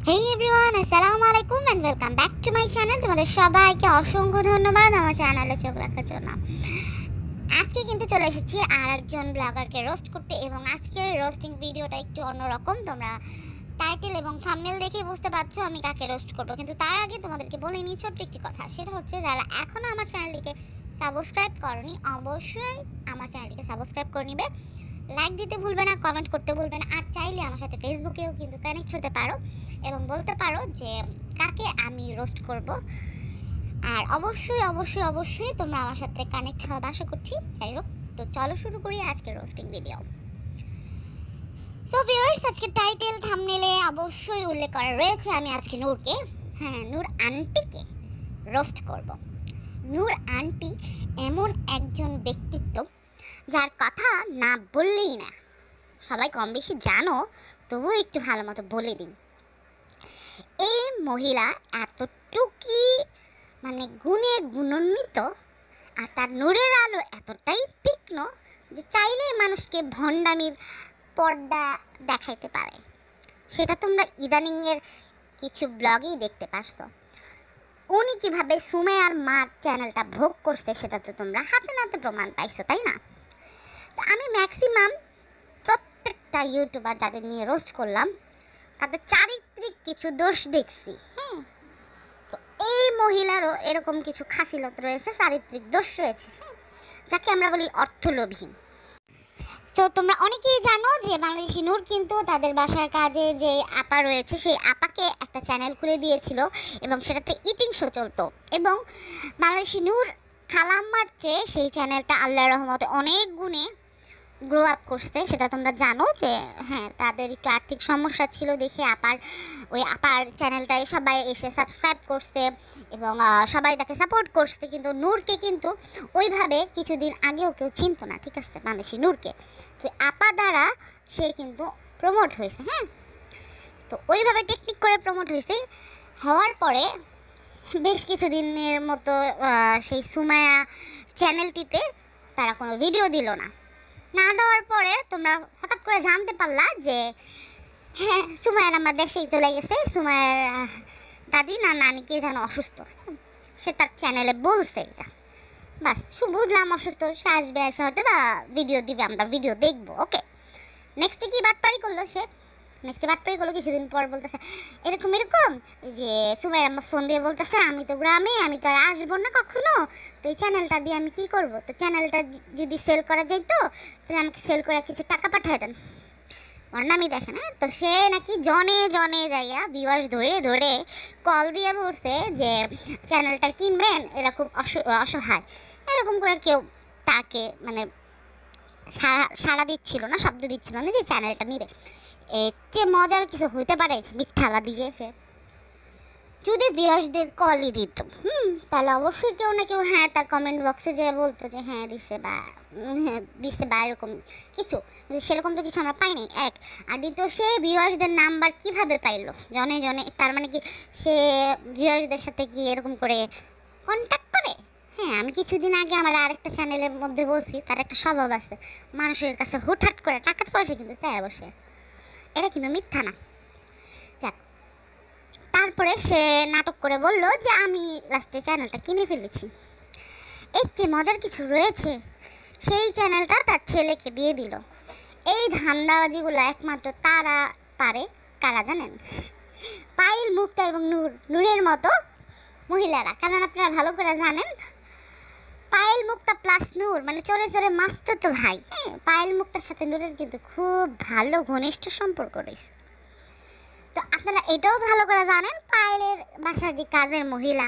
Hey everyone, আসসালামু আলাইকুম and welcome back to my channel. তোমাদের সবাইকে অসংখ্য ধন্যবাদ আমার চ্যানেলে চোখ রাখার জন্য। আজকে কিন্তু চলে এসেছি আরেকজন ব্লগারকে রোস্ট করতে এবং আজকের রোস্টিং ভিডিওটা একটু অন্যরকম। তোমরা টাইটেল এবং থাম্বনেল দেখেই বুঝতে পারছো আমি কাকে রোস্ট করব। কিন্তু তার আগে তোমাদেরকে বলে নিই ছোট্ট একটি কথা, সেটা হচ্ছে যারা এখনও আমার চ্যানেলটিকে সাবস্ক্রাইব করনি অবশ্যই আমার চ্যানেলটিকে সাবস্ক্রাইব করে নিবে, লাইক দিতে ভুলবে না, কমেন্ট করতে ভুলবে না, আর চাইলে আমার সাথে ফেসবুকেও কিন্তু কানেক্ট হতে পারো এবং বলতে পারো যে কাকে আমি রোস্ট করব। আর অবশ্যই অবশ্যই অবশ্যই তোমরা আমার সাথে কানেক্ট হওয়ার আশা করছি। যাই হোক, তো চলো শুরু করি আজকের রোস্টিং ভিডিও। সো ভিউয়ার্স, আজকে টাইটেল থাম্বনেলে অবশ্যই উল্লেখ করা রয়েছে আমি আজকে নূরকে, নূর আন্টিকে রোস্ট করব। নূর আন্টি এমন একজন ব্যক্তিত্ব যার কথা না বললেই না, সবাই কম বেশি জানো, তবুও একটু ভালো মতো বলে দিই। এই মহিলা এতটুকি গুণে গুণান্বিত আর তার নূরের আলো এতটাই তীক্ষ্ণ যে চাইলেই মানুষকে ভণ্ডামির পর্দা দেখাইতে পারে। সেটা তোমরা ইদানিংয়ের কিছু ব্লগেই দেখতে পারছো। উনি কীভাবে সুমাইয়ার মার চ্যানেলটা ভোগ করছে সেটা তো তোমরা হাতে নাতে প্রমাণ পাইছো, তাই না? তো আমি ম্যাক্সিমাম প্রত্যেকটা ইউটিউবার যাদের নিয়ে রোস্ট করলাম তাদের চারিত্রিক কিছু দোষ দেখছি। তো এই মহিলারও এরকম কিছু খাসিলত রয়েছে, চারিত্রিক দোষ রয়েছে, যাকে আমরা বলি অর্থলোভী। তো তোমরা অনেকেই জানো যে বাংলাদেশি নূর কিন্তু তাদের বাসার কাজে যে আপা রয়েছে সেই আপাকে একটা চ্যানেল খুলে দিয়েছিল এবং সেটাতে ইটিং শো চলতো এবং বাংলাদেশি নূর খালাম্মার চেয়ে সেই চ্যানেলটা আল্লাহর রহমতে অনেক গুণে গ্রো আপ করছে। সেটা তোমরা জানো যে তাদের একটু আর্থিক সমস্যা ছিল দেখে ওই আপার চ্যানেলটায় সবাই এসে সাবস্ক্রাইব করছে এবং সবাই তাকে সাপোর্ট করছে। কিন্তু নূরকে কিন্তু ওইভাবে কিছুদিন আগেও কেউ চিনতো না, ঠিক আছে, বাংলাদেশি নূরকে। তো আপা দ্বারা সে কিন্তু প্রমোট হয়েছে। তো ওইভাবে টেকনিক করে প্রমোট হয়েছে, হওয়ার পরে বেশ কিছুদিনের মতো সেই সুমাইয়া চ্যানেলটিতে তারা কোনো ভিডিও দিল না দেওয়ার পরে তোমরা হঠাৎ করে জানতে পারলা যে সুমাইয়ার আমার দেশেই চলে গেছে, সুমাইয়ার দাদি না নানিকে যেন অসুস্থ, সে তার চ্যানেলে বলছে। এটা বাস বুঝলাম অসুস্থ, সে আসবে, এসে হয়তো বা ভিডিও দিবে, আমরা ভিডিও দেখবো। ওকে, নেক্সটে কি বাটপাড়ি করলো সে? কিছুদিন পর বলতেছে এরকম যে সুমাইয়ার আমার ফোন দিয়ে বলতেছে আমি তো গ্রামে, আমি তো আর আসবো না কখনো, তো এই চ্যানেলটা দিয়ে আমি কি করব? তো চ্যানেলটা যদি সেল করা যেত তাহলে আমাকে সেল করে কিছু টাকা পাঠায় দেন। ওর নামই দেখেন। তো সে নাকি জনে জনে যাইয়া ভিউয়ার্স ধরে ধরে কল দিয়ে বলছে যে চ্যানেলটা কিনবেন, এরা খুব অসহায়, এরকম করে কেউ তাকে সাড়া দিচ্ছিল না, শব্দ দিচ্ছিল না যে চ্যানেলটা নিবে। যে মজার কিছু হইতে পারে মিথ্যালা দিয়ে সে যদি ভিউয়ার্সদের কলই দিত তাহলে অবশ্যই কেউ না কেউ তার কমেন্ট বক্সে যে বলতো যে দিছে বা এরকম কিছু। সেরকম তো কিছু আমরা পাইনি, এক। আর দ্বিতীয়, সে ভিউয়ার্সদের নাম্বার কিভাবে পাইলো জনে জনে? তার মানে কি সে ভিউয়ার্সদের সাথে কি এরকম করে কন্ট্যাক্ট করে? আমি কিছুদিন আগে আমার আরেকটা চ্যানেলের মধ্যে বলছি তার একটা স্বভাব আছে, মানুষের কাছে হুটহাট করে টাকা পয়সা কিন্তু চায় বসে, এটা কিন্তু মিথ্যা না। যাক, তারপরে সে নাটক করে বলল যে আমি লাস্টে চ্যানেলটা কিনে ফেলেছি। এর যে মজার কিছু রয়েছে, সেই চ্যানেলটা তার ছেলেকে দিয়ে দিল। এই ধান্দাবাজিগুলো একমাত্র তারা পারে, কারা জানেন? পায়েল, মুক্তা এবং নূরের মতো মহিলারা। কারণ আপনারা ভালো করে জানেন পায়েল, মুক্তা প্লাস নূর চোরে চোরে মাস্তুতো ভাই। পায়েল মুক্তার সাথে নূরের কিন্তু খুব ভালো ঘনিষ্ঠ সম্পর্ক রয়েছে। তো আপনারা এটাও ভালো করে জানেন পায়েলের বাসার যে কাজের মহিলা,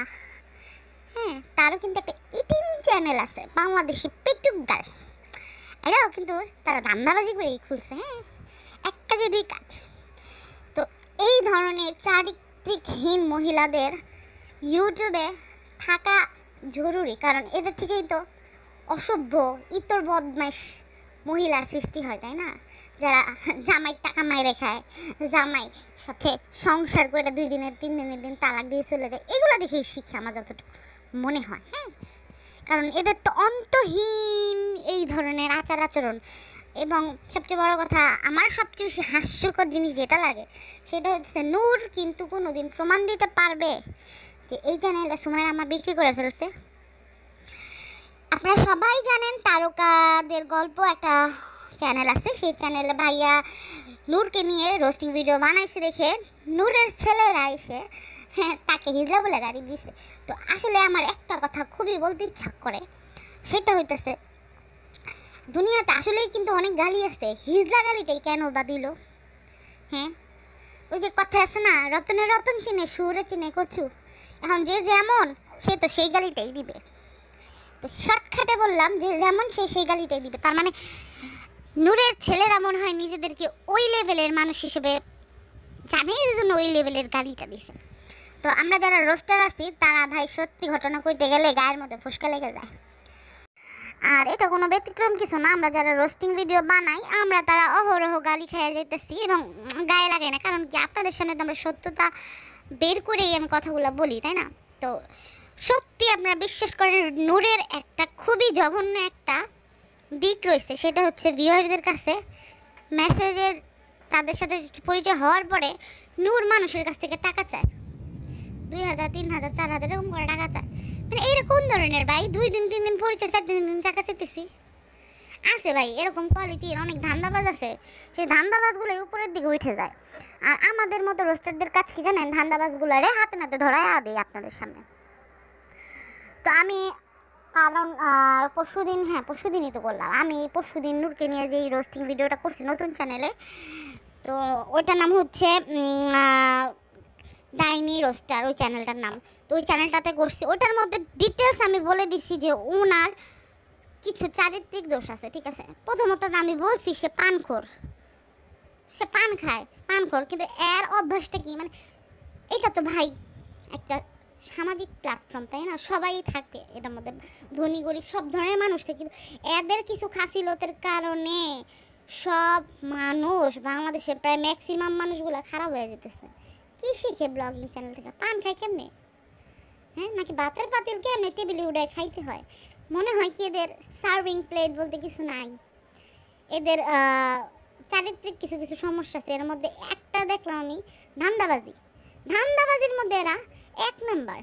তারও কিন্তু একটা ইটিং চ্যানেল আছে, বাংলাদেশি পেটুক গার্ল। এটাও কিন্তু তারা ধান্দাবাজি করেই খুলছে, একটা যদি কাজ। তো এই ধরনের চারিত্রিকহীন মহিলাদের ইউটিউবে থাকা জরুরি, কারণ এদের থেকেই তো অসভ্য ইতর বদমাইশ মহিলা সৃষ্টি হয়, তাই না? যারা জামাই টাকা মাইরে খায়, জামাই সাথে সংসার করে 2 দিনের 3 দিনের দিন তালাক দিয়ে চলে যায়, এগুলো দেখেই শিখে আমার যতটুকু মনে হয়। কারণ এদের তো অন্তহীন এই ধরনের আচার আচরণ, এবং সবচেয়ে বড় কথা, আমার সবচেয়ে বেশি হাস্যকর জিনিস যেটা লাগে সেটা হচ্ছে নূর কিন্তু কোনোদিন প্রমাণ দিতে পারবে যে এই চ্যানেলটা সুমাইয়া আমা বিক্রি করে ফেলছে। আপনারা সবাই জানেন তারকাদের গল্প একটা চ্যানেল আছে, সেই চ্যানেলে ভাইয়া নূরকে নিয়ে রোস্টিং ভিডিও বানাইছে দেখে নূরের ছেলেরা এসে তাকে হিজলা বলে গাড়ি দিছে। তো আসলে আমার একটা কথা খুবই বলতে ইচ্ছা করে, সেটা হইতেছে দুনিয়াতে আসলেই কিন্তু অনেক গালি আছে, হিজলা গালিটাই কেন বা দিল? হ্যাঁ, ওই যে কথা আছে না, রতনে রতন চিনে সুরে চিনে কচু, এখন যে যেমন সে তো সেই গালিটাই দিবে। তো শর্টকাটে বললাম যে যেমন সে সেই গালিটাই দিবে, তার মানে নূরের ছেলেরা মনে হয় নিজেদেরকে ওই লেভেলের মানুষ হিসেবে জানে, এই জন্য ওই লেভেলের গালিটা দিছে। তো আমরা যারা রোস্টার আছি তারা ভাই সত্যি ঘটনা কইতে গেলে গায়ের মধ্যে ফুসকা লেগে যায়। আর এটা কোনো ব্যতিক্রম কিছু না, আমরা যারা রোস্টিং ভিডিও বানাই আমরা তারা অহরহ গালি খাইয়া যাইতেছি এবং গায়ে লাগে না, কারণ কি আপনাদের সামনে তো আমরা সত্যতা বের করেই আমি কথাগুলো বলি, তাই না? তো সত্যি আপনারা বিশ্বাস করেন নূরের একটা খুবই জঘন্য একটা দিক রয়েছে, সেটা হচ্ছে ভিউয়ারদের কাছে মেসেজে তাদের সাথে পরিচয় হওয়ার পরে নূর মানুষের কাছ থেকে টাকা চায়, 2000 3000 4000 এরকম করে টাকা চায়। মানে এরকম ধরনের ভাই 2 দিন 3 দিন পরিচয় 4 দিন টাকা চাইতেছি আছে ভাই, এরকম কোয়ালিটির অনেক ধান্দাবাজ আছে, সেই ধান্দাবাজগুলো উপরের দিকে উঠে যায়। আর আমাদের মতো রোস্টারদের কাজ কি জানেন, ধান্দাবাজগুলারে হাতে নাতে ধরায় দেয় আপনাদের সামনে। তো আমি কারণ পরশুদিনই তো করলাম, আমি পরশুদিন নূরকে নিয়ে যে রোস্টিং ভিডিওটা করছি নতুন চ্যানেলে, তো ওইটার নাম হচ্ছে ডাইনি রোস্টার, ওই চ্যানেলটার নাম। তো ওই চ্যানেলটাতে করছি, ওইটার মধ্যে ডিটেলস আমি বলে দিচ্ছি যে ওনার কিছু চারিত্রিক দোষ আছে, ঠিক আছে? প্রথমত আমি বলছি সে পানখোর, সে পান খায়, পানখোর, কিন্তু এর অভ্যাসটা কি, মানে এটা তো ভাই একটা সামাজিক প্ল্যাটফর্ম, তাই না? সবাই থাকে এটার মধ্যে, ধনী গরিব সব ধরনের মানুষ থাকে, কিন্তু এদের কিছু খাসিলতের কারণে সব মানুষ বাংলাদেশের প্রায় ম্যাক্সিমাম মানুষগুলো খারাপ হয়ে যেতেছে। কি শিখে ব্লগিং চ্যানেল থেকে? পান খায় কেমনে? হ্যাঁ, নাকি ভাতের পাতিল কেমনে টেবিলে উড়ায় খাইতে হয়? মনে হয় কি এদের সার্ভিং প্লেট বলতে কিছু নাই, এদের চারিত্রিক কিছু কিছু সমস্যা আছে। এর মধ্যে একটা দেখলাম আমি ধান্দাবাজি, ধান্দাবাজির মধ্যে এরা 1 নাম্বার।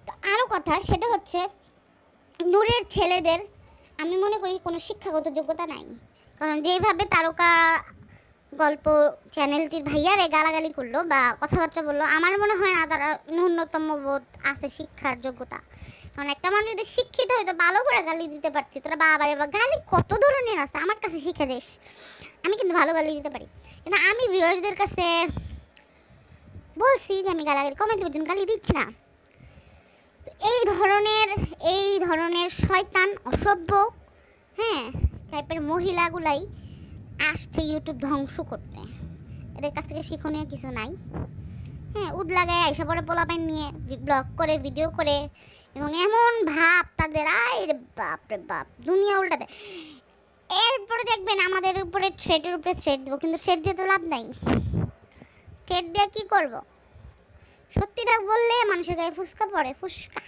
তো আরও কথা, সেটা হচ্ছে নূরের ছেলেদের আমি মনে করি কোনো শিক্ষাগত যোগ্যতা নাই, কারণ যেভাবে তারকা গল্প চ্যানেলটির ভাইয়ারে গালাগালি করলো বা কথাবার্তা বললো, আমার মনে হয় না তারা ন্যূনতম বোধ আছে শিক্ষার যোগ্যতা। কারণ একটা মানুষ যদি শিক্ষিত হইতো ভালো করে গালি দিতে পারতি, তোরা বাবারে বা গালি কত ধরনের আছে, আমার কাছে শিখে যাস, আমি কিন্তু ভালো গালি দিতে পারি। কিন্তু আমি ভিউয়ার্সদের কাছে বলছি যে আমি গালাগালি কমাই দেবার জন্য গালি দিচ্ছি না। তো এই ধরনের শয়তান অসভ্য টাইপের মহিলাগুলাই আসছে ইউটিউব ধ্বংস করতে, এদের কাছ থেকে শিক্ষণীয় কিছু নাই। উদলাগায় আইসা পরে পোলাপাইন নিয়ে ব্লগ করে ভিডিও করে, এবং এমন ভাব তাদের, আয় বাপ রে বাপ, দুনিয়া উল্টাতে। এরপরে দেখবেন আমাদের উপরে থ্রেডের উপরে থ্রেড দেবো, কিন্তু থ্রেড দিয়ে তো লাভ নাই, থ্রেড দিয়ে কী করবো? সত্যিটা বললে মানুষের গায়ে ফুসকা পড়ে, ফুসকা,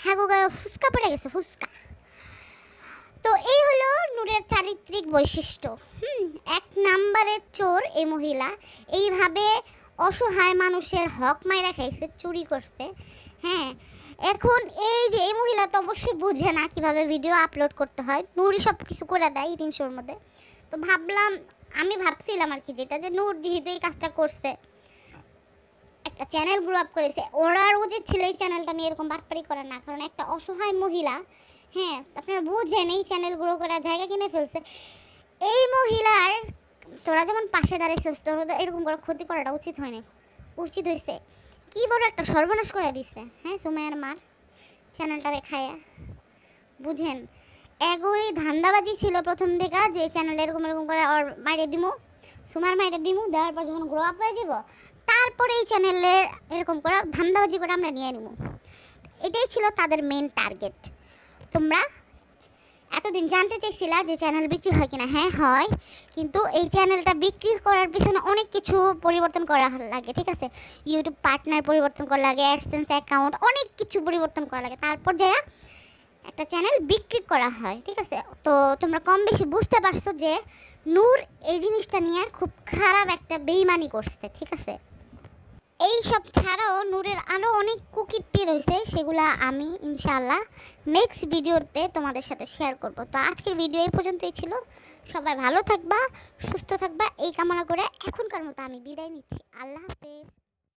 হ্যাঁ গো গায়ে ফুসকা পড়ে গেছে, ফুসকা। তো এই হলো নূরের চারিত্রিক বৈশিষ্ট্য। 1 নাম্বারের চোর এই মহিলা, এইভাবে অসহায় মানুষের হক মাইরা খাইছে, চুরি করছে। এখন এই যে এই মহিলা তো অবশ্যই বুঝে না কীভাবে ভিডিও আপলোড করতে হয়, নূরই সব কিছু করে দেয় ইটিং শোর মধ্যে। তো আমি ভাবছিলাম আর কি, যেটা যে নূর যেহেতু এই কাজটা করছে, একটা চ্যানেল গ্রো আপ করেছে, ওরার উচিত ছিল এই চ্যানেলটা নিয়ে এরকম বাটপারি করার না, কারণ একটা অসহায় মহিলা, আপনারা বুঝেন এই চ্যানেল গ্রো করার জায়গা কিনে ফেলছে, এই মহিলার তোরা যেমন পাশে দাঁড়িয়েছিস, তোরা তো এরকম করে ক্ষতি করাটা উচিত হয়নি, উচিত হয়েছে কী বড় একটা সর্বনাশ করে দিচ্ছে। সুমাইয়ার মার চ্যানেলটারে খায়া, বুঝেন এগোই ধান্দাবাজি ছিল প্রথম দিকে, যে চ্যানেল এরকম করে ওর মাইরে দিমু, সুমার মাইরে দিমু, দেওয়ার পর যখন গ্রো আপ হয়ে যাব তারপরে এই চ্যানেলে এরকম করে ধান্দাবাজি করে আমরা নিয়ে নিব, এটাই ছিল তাদের মেন টার্গেট। তোমরা এতদিন জানতে চাইছিলা যে চ্যানেল বিক্রি হয় কিনা, হ্যাঁ হয়, কিন্তু এই চ্যানেলটা বিক্রি করার পিছনে অনেক কিছু পরিবর্তন করা লাগে, ঠিক আছে? ইউটিউব পার্টনার পরিবর্তন করা লাগে, অ্যাডসেন্স অ্যাকাউন্ট, অনেক কিছু পরিবর্তন করা লাগে, তারপর যা একটা চ্যানেল বিক্রি করা হয়, ঠিক আছে? তো তোমরা কম বেশি বুঝতে পারছো যে নূর এই জিনিসটা নিয়ে খুব খারাপ একটা বেইমানি করছে, ঠিক আছে? এই সব ছাড়াও নূরের আরও অনেক কুকীর্তি রয়েছে, সেগুলো আমি ইনশাআল্লাহ নেক্সট ভিডিওতে তোমাদের সাথে শেয়ার করব। তো আজকের ভিডিও এই পর্যন্তই ছিল। সবাই ভালো থাকবা, সুস্থ থাকবা এই কামনা করে এখনকার মতো আমি বিদায় নিচ্ছি। আল্লাহ হাফেজ।